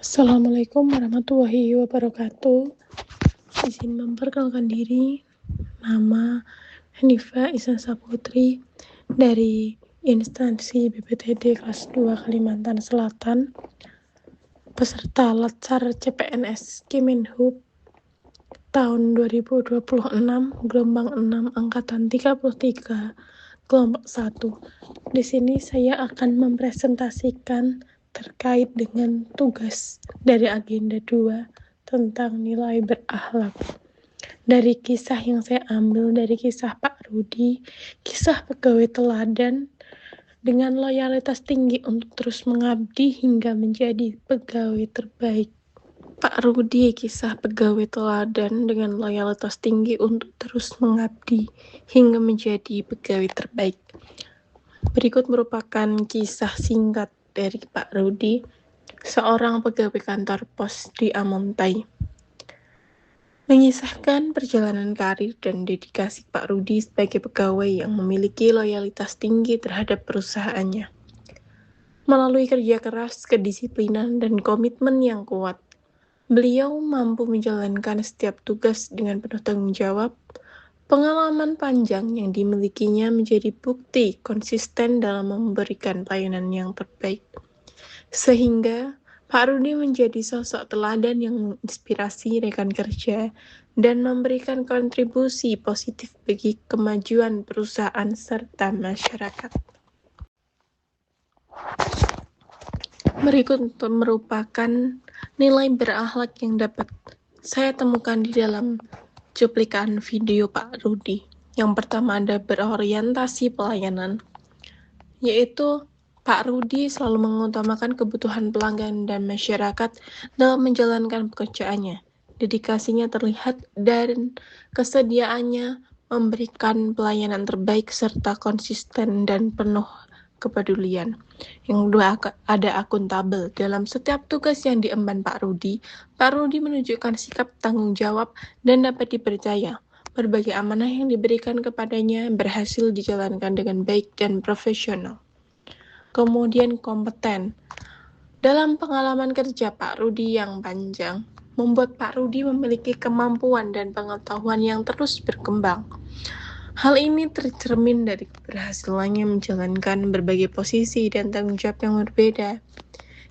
Assalamualaikum warahmatullahi wabarakatuh. Izin memperkenalkan diri, nama Hanifa Ihsan Saputri dari instansi BPTD kelas 2 Kalimantan Selatan, peserta Latsar CPNS Kemenhub tahun 2026, gelombang 6, angkatan 33, kelompok 1. Di sini saya akan mempresentasikan terkait dengan tugas dari agenda 2 tentang nilai berakhlak. Dari kisah yang saya ambil dari kisah Pak Rudi, kisah pegawai teladan dengan loyalitas tinggi untuk terus mengabdi hingga menjadi pegawai terbaik. Pak Rudi, kisah pegawai teladan dengan loyalitas tinggi untuk terus mengabdi hingga menjadi pegawai terbaik. Berikut merupakan kisah singkat dari Pak Rudi, seorang pegawai kantor pos di Amontai. Mengisahkan perjalanan karir dan dedikasi Pak Rudi sebagai pegawai yang memiliki loyalitas tinggi terhadap perusahaannya. Melalui kerja keras, kedisiplinan, dan komitmen yang kuat, beliau mampu menjalankan setiap tugas dengan penuh tanggung jawab. Pengalaman panjang yang dimilikinya menjadi bukti konsisten dalam memberikan pelayanan yang terbaik. Sehingga Pak Rudi menjadi sosok teladan yang menginspirasi rekan kerja dan memberikan kontribusi positif bagi kemajuan perusahaan serta masyarakat. Berikut merupakan nilai berakhlak yang dapat saya temukan di dalam cuplikan video Pak Rudi. Yang pertama ada berorientasi pelayanan, yaitu Pak Rudi selalu mengutamakan kebutuhan pelanggan dan masyarakat dalam menjalankan pekerjaannya. Dedikasinya terlihat dan kesediaannya memberikan pelayanan terbaik serta konsisten dan penuh kepedulian. Yang kedua, ada akuntabel. Dalam setiap tugas yang diemban Pak Rudi menunjukkan sikap tanggung jawab dan dapat dipercaya. Berbagai amanah yang diberikan kepadanya berhasil dijalankan dengan baik dan profesional. Kemudian kompeten. Dalam pengalaman kerja Pak Rudi yang panjang, membuat Pak Rudi memiliki kemampuan dan pengetahuan yang terus berkembang. Hal ini tercermin dari keberhasilannya menjalankan berbagai posisi dan tanggung jawab yang berbeda.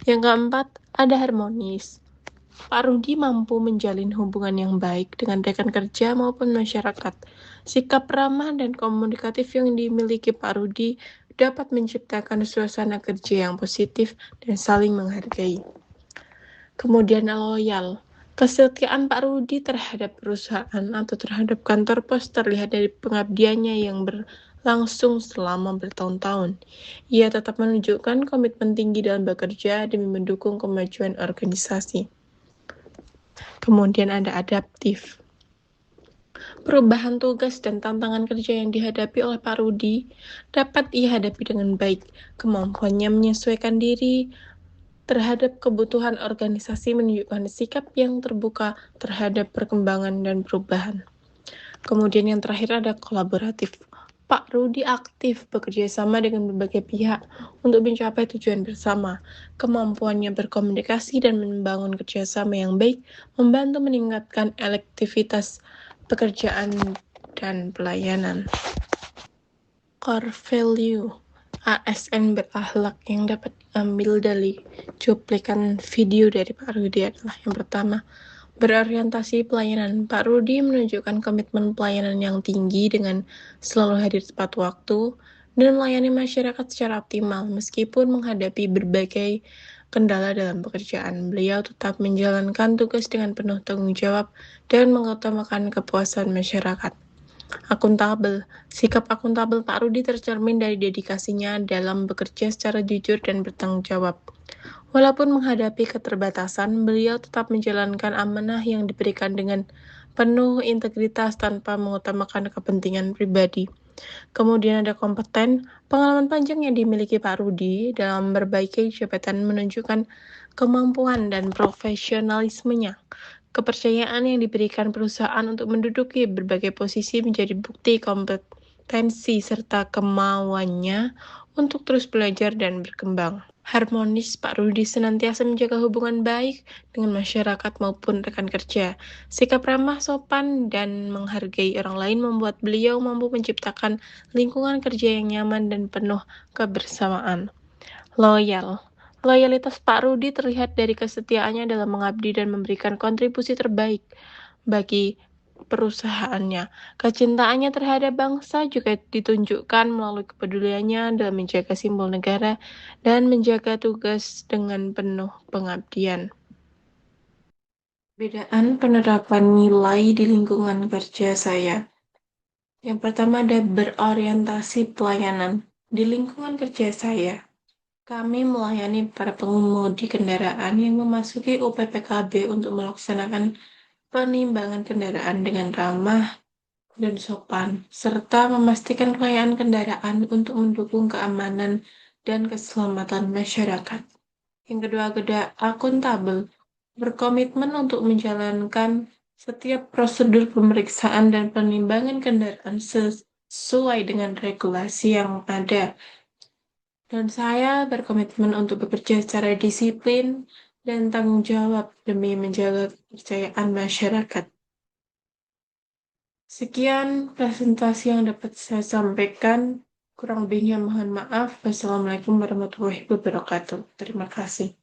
Yang keempat, ada harmonis. Pak Rudi mampu menjalin hubungan yang baik dengan rekan kerja maupun masyarakat. Sikap ramah dan komunikatif yang dimiliki Pak Rudi dapat menciptakan suasana kerja yang positif dan saling menghargai. Kemudian loyal. Kesetiaan Pak Rudi terhadap perusahaan atau terhadap kantor pos terlihat dari pengabdiannya yang berlangsung selama bertahun-tahun. Ia tetap menunjukkan komitmen tinggi dalam bekerja demi mendukung kemajuan organisasi. Kemudian ada adaptif. Perubahan tugas dan tantangan kerja yang dihadapi oleh Pak Rudi dapat ia hadapi dengan baik. Kemampuannya menyesuaikan diri terhadap kebutuhan organisasi menunjukkan sikap yang terbuka terhadap perkembangan dan perubahan. Kemudian yang terakhir ada kolaboratif. Pak Rudi aktif bekerja sama dengan berbagai pihak untuk mencapai tujuan bersama. Kemampuannya berkomunikasi dan membangun kerjasama yang baik membantu meningkatkan efektivitas pekerjaan dan pelayanan. Core value ASN berakhlak yang dapat diambil dari cuplikan video dari Pak Rudi adalah yang pertama, berorientasi pelayanan. Pak Rudi menunjukkan komitmen pelayanan yang tinggi dengan selalu hadir tepat waktu dan melayani masyarakat secara optimal. Meskipun menghadapi berbagai kendala dalam pekerjaan, beliau tetap menjalankan tugas dengan penuh tanggung jawab dan mengutamakan kepuasan masyarakat. Akuntabel. Sikap akuntabel Pak Rudi tercermin dari dedikasinya dalam bekerja secara jujur dan bertanggung jawab. Walaupun menghadapi keterbatasan, beliau tetap menjalankan amanah yang diberikan dengan penuh integritas tanpa mengutamakan kepentingan pribadi. Kemudian ada kompeten. Pengalaman panjang yang dimiliki Pak Rudi dalam berbagai jabatan menunjukkan kemampuan dan profesionalismenya. Kepercayaan yang diberikan perusahaan untuk menduduki berbagai posisi menjadi bukti kompetensi serta kemauannya untuk terus belajar dan berkembang. harmonis, Pak Rudi senantiasa menjaga hubungan baik dengan masyarakat maupun rekan kerja. Sikap ramah, sopan, dan menghargai orang lain membuat beliau mampu menciptakan lingkungan kerja yang nyaman dan penuh kebersamaan. Loyal. Loyalitas Pak Rudi terlihat dari kesetiaannya dalam mengabdi dan memberikan kontribusi terbaik bagi perusahaannya. Kecintaannya terhadap bangsa juga ditunjukkan melalui kepeduliannya dalam menjaga simbol negara dan menjaga tugas dengan penuh pengabdian. Perbedaan penerapan nilai di lingkungan kerja saya. Yang pertama ada berorientasi pelayanan. Di lingkungan kerja saya, kami melayani para pengemudi kendaraan yang memasuki UPPKB untuk melaksanakan penimbangan kendaraan dengan ramah dan sopan, serta memastikan kelayakan kendaraan untuk mendukung keamanan dan keselamatan masyarakat. Yang kedua, ada akuntabel, berkomitmen untuk menjalankan setiap prosedur pemeriksaan dan penimbangan kendaraan sesuai dengan regulasi yang ada. Dan saya berkomitmen untuk bekerja secara disiplin dan tanggung jawab demi menjaga kepercayaan masyarakat. Sekian presentasi yang dapat saya sampaikan. Kurang lebihnya mohon maaf. Wassalamualaikum warahmatullahi wabarakatuh. Terima kasih.